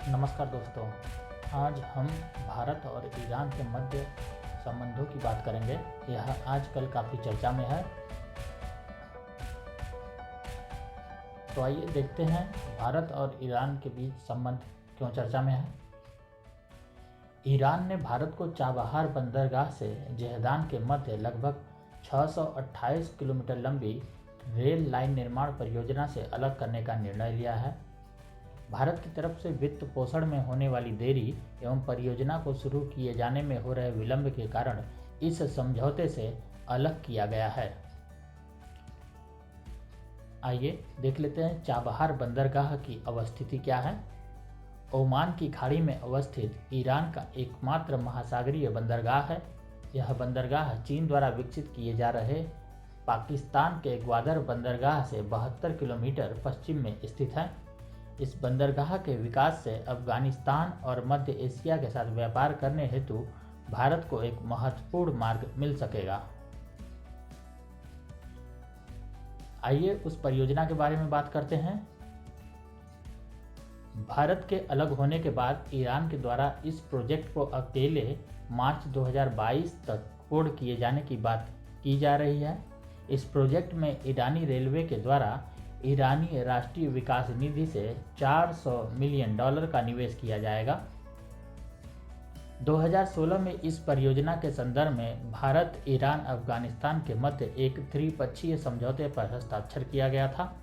नमस्कार दोस्तों। आज हम भारत और ईरान के मध्य संबंधों की बात करेंगे। यह आजकल काफ़ी चर्चा में है। तो आइए देखते हैं भारत और ईरान के बीच संबंध क्यों चर्चा में है। ईरान ने भारत को चाबहार बंदरगाह से जहदान के मध्य लगभग 628 किलोमीटर लंबी रेल लाइन निर्माण परियोजना से अलग करने का निर्णय लिया है। भारत की तरफ से वित्त पोषण में होने वाली देरी एवं परियोजना को शुरू किए जाने में हो रहे विलंब के कारण इस समझौते से अलग किया गया है। आइए देख लेते हैं चाबहार बंदरगाह की अवस्थिति क्या है। ओमान की खाड़ी में अवस्थित ईरान का एकमात्र महासागरीय बंदरगाह है। यह बंदरगाह चीन द्वारा विकसित किए जा रहे पाकिस्तान के ग्वादर बंदरगाह से 72 किलोमीटर पश्चिम में स्थित है। इस बंदरगाह के विकास से अफगानिस्तान और मध्य एशिया के साथ व्यापार करने हेतु भारत को एक महत्वपूर्ण मार्ग मिल सकेगा। आइए उस परियोजना के बारे में बात करते हैं। भारत के अलग होने के बाद ईरान के द्वारा इस प्रोजेक्ट को अकेले मार्च 2022 तक पूर्ण किए जाने की बात की जा रही है। इस प्रोजेक्ट में ईरानी रेलवे के द्वारा ईरानी राष्ट्रीय विकास निधि से $400 मिलियन का निवेश किया जाएगा। 2016 में इस परियोजना के संदर्भ में भारत, ईरान, अफगानिस्तान के मध्य एक त्रिपक्षीय समझौते पर हस्ताक्षर किया गया था।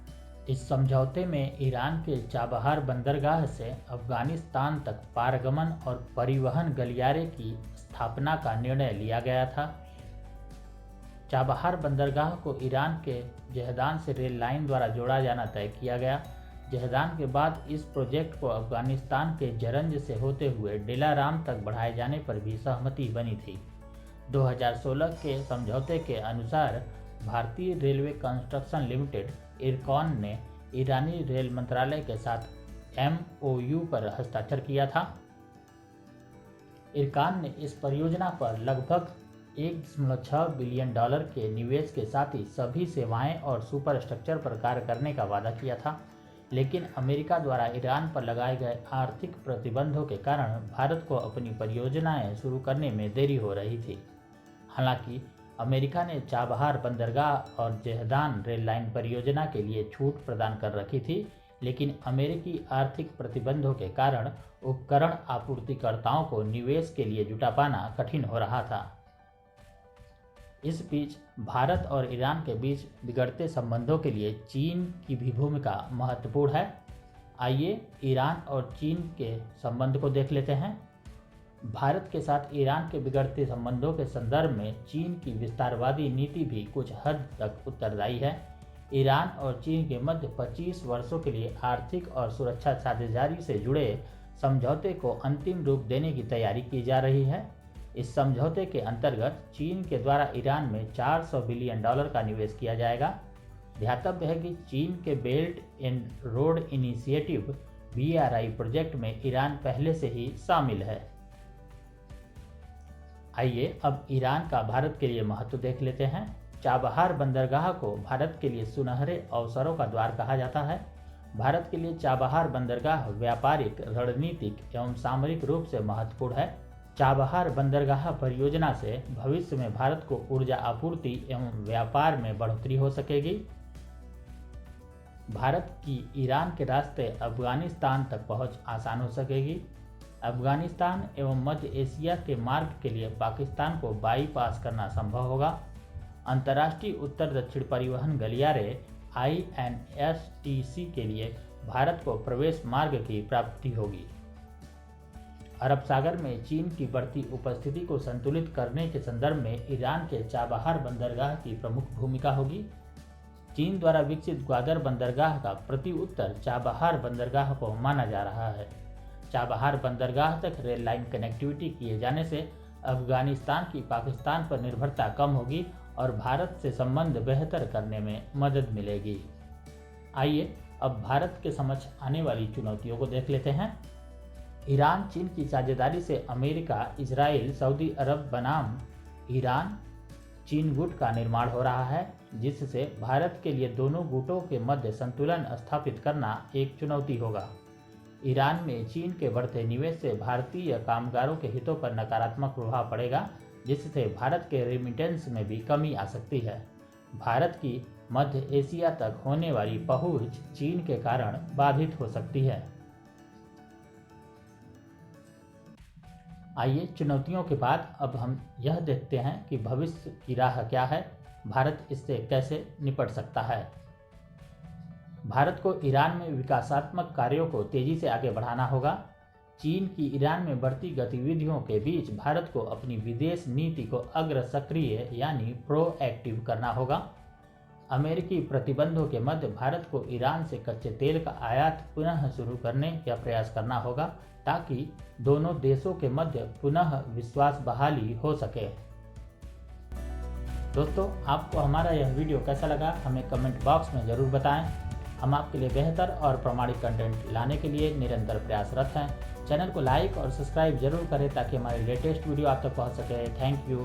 इस समझौते में ईरान के चाबहार बंदरगाह से अफगानिस्तान तक पारगमन और परिवहन गलियारे की स्थापना का निर्णय लिया गया था। चाबहार बंदरगाह को ईरान के जहदान से रेल लाइन द्वारा जोड़ा जाना तय किया गया। जहदान के बाद इस प्रोजेक्ट को अफगानिस्तान के जरंज से होते हुए डिलाराम तक बढ़ाए जाने पर भी सहमति बनी थी। 2016 के समझौते के अनुसार भारतीय रेलवे कंस्ट्रक्शन लिमिटेड इरकॉन ने ईरानी रेल मंत्रालय के साथ MOU पर हस्ताक्षर किया था। इरकॉन ने इस परियोजना पर लगभग $1.6 बिलियन के निवेश के साथ ही सभी सेवाएं और सुपर स्ट्रक्चर पर कार्य करने का वादा किया था, लेकिन अमेरिका द्वारा ईरान पर लगाए गए आर्थिक प्रतिबंधों के कारण भारत को अपनी परियोजनाएं शुरू करने में देरी हो रही थी। हालांकि अमेरिका ने चाबहार बंदरगाह और जहदान रेल लाइन परियोजना के लिए छूट प्रदान कर रखी थी, लेकिन अमेरिकी आर्थिक प्रतिबंधों के कारण उपकरण आपूर्तिकर्ताओं को निवेश के लिए जुटा पाना कठिन हो रहा था। इस बीच भारत और ईरान के बीच बिगड़ते संबंधों के लिए चीन की भी भूमिका महत्वपूर्ण है। आइए ईरान और चीन के संबंध को देख लेते हैं। भारत के साथ ईरान के बिगड़ते संबंधों के संदर्भ में चीन की विस्तारवादी नीति भी कुछ हद तक उत्तरदायी है। ईरान और चीन के मध्य 25 वर्षों के लिए आर्थिक और सुरक्षा साझेदारी से जुड़े समझौते को अंतिम रूप देने की तैयारी की जा रही है। इस समझौते के अंतर्गत चीन के द्वारा ईरान में $400 बिलियन का निवेश किया जाएगा। ध्यातव्य है कि चीन के belt and road initiative BRI project में ईरान पहले से ही शामिल है। आइए अब ईरान का भारत के लिए महत्व देख लेते हैं। चाबहार बंदरगाह को भारत के लिए सुनहरे अवसरों का द्वार कहा जाता है। भारत के लिए चाबहार बंदरगाह व्यापारिक, रणनीतिक एवं सामरिक रूप से महत्वपूर्ण है। चाबहार बंदरगाह परियोजना से भविष्य में भारत को ऊर्जा आपूर्ति एवं व्यापार में बढ़ोतरी हो सकेगी। भारत की ईरान के रास्ते अफगानिस्तान तक पहुंच आसान हो सकेगी। अफगानिस्तान एवं मध्य एशिया के मार्ग के लिए पाकिस्तान को बाईपास करना संभव होगा। अंतर्राष्ट्रीय उत्तर दक्षिण परिवहन गलियारे INSTC के लिए भारत को प्रवेश मार्ग की प्राप्ति होगी। अरब सागर में चीन की बढ़ती उपस्थिति को संतुलित करने के संदर्भ में ईरान के चाबहार बंदरगाह की प्रमुख भूमिका होगी। चीन द्वारा विकसित ग्वादर बंदरगाह का प्रति उत्तर चाबहार बंदरगाह को माना जा रहा है। चाबहार बंदरगाह तक रेल लाइन कनेक्टिविटी किए जाने से अफगानिस्तान की पाकिस्तान पर निर्भरता कम होगी और भारत से संबंध बेहतर करने में मदद मिलेगी। आइए अब भारत के समक्ष आने वाली चुनौतियों को देख लेते हैं। ईरान चीन की साझेदारी से अमेरिका, इजराइल, सऊदी अरब बनाम ईरान चीन गुट का निर्माण हो रहा है, जिससे भारत के लिए दोनों गुटों के मध्य संतुलन स्थापित करना एक चुनौती होगा। ईरान में चीन के बढ़ते निवेश से भारतीय कामगारों के हितों पर नकारात्मक प्रभाव पड़ेगा, जिससे भारत के रेमिटेंस में भी कमी आ सकती है। भारत की मध्य एशिया तक होने वाली पहुंच चीन के कारण बाधित हो सकती है। आइए चुनौतियों के बाद अब हम यह देखते हैं कि भविष्य की राह क्या है, भारत इससे कैसे निपट सकता है। भारत को ईरान में विकासात्मक कार्यों को तेजी से आगे बढ़ाना होगा। चीन की ईरान में बढ़ती गतिविधियों के बीच भारत को अपनी विदेश नीति को अग्र सक्रिय यानी प्रोएक्टिव करना होगा। अमेरिकी प्रतिबंधों के मध्य भारत को ईरान से कच्चे तेल का आयात पुनः शुरू करने का प्रयास करना होगा, ताकि दोनों देशों के मध्य पुनः विश्वास बहाली हो सके। दोस्तों, आपको हमारा यह वीडियो कैसा लगा हमें कमेंट बॉक्स में ज़रूर बताएं। हम आपके लिए बेहतर और प्रामाणिक कंटेंट लाने के लिए निरंतर प्रयासरत हैं। चैनल को लाइक और सब्सक्राइब जरूर करें ताकि हमारे लेटेस्ट वीडियो आप तक पहुंच सके। Thank you.